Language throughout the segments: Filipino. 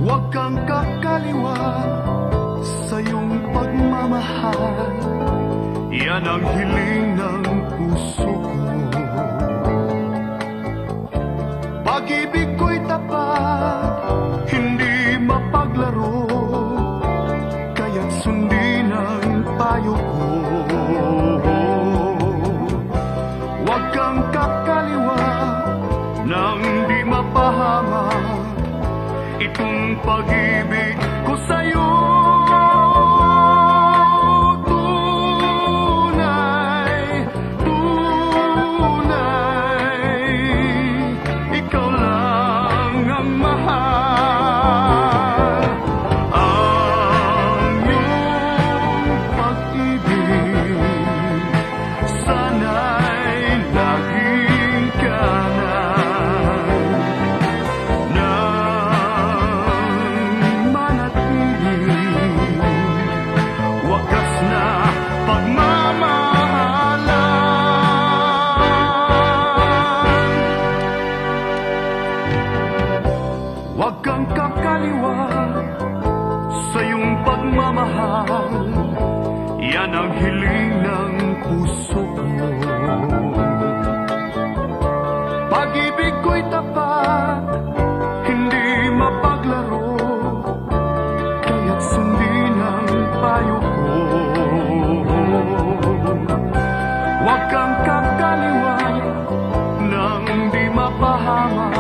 Huwag kang kakaliwa sa iyong pagmamahal. Yan ang hiling ng puso ko. Pag-ibig ko'y tapat, hindi mapaglaro, kaya't sundin ang payo ko. Huwag kang kakaliwa nang di mapahama itong pag-ibig ko sa'yo. Tunay, tunay, ikaw lang ang mahal. Ang iyong pag-ibig sana'y laging kanan nang manatili, wakas na pagmamahalan. Huwag kang kakaliwa sa iyong pagmamahal. Yan ang hiling ng puso ko. Pag-ibig ko'y tapat, hindi mapaglaro, kaya't sundin ang payo ko. Huwag kang kakaliwa nang di mapahama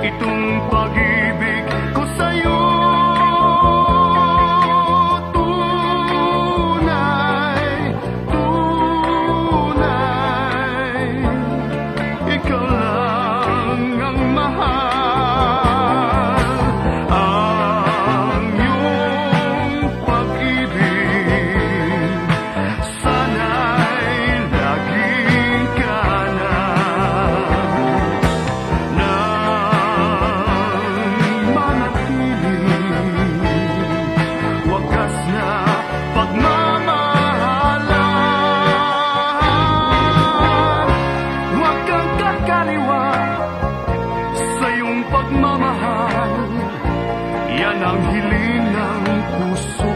itong pag-ibig ko sa'yo. Tunay, tunay, ikaw lang ang mahal. Ang iyong pag-ibig sana'y laging kanan nang manatili, wakas na pagmamahalan. Huwag kang kakaliwa sa iyong pagmamahal. Yan ang hiling ng puso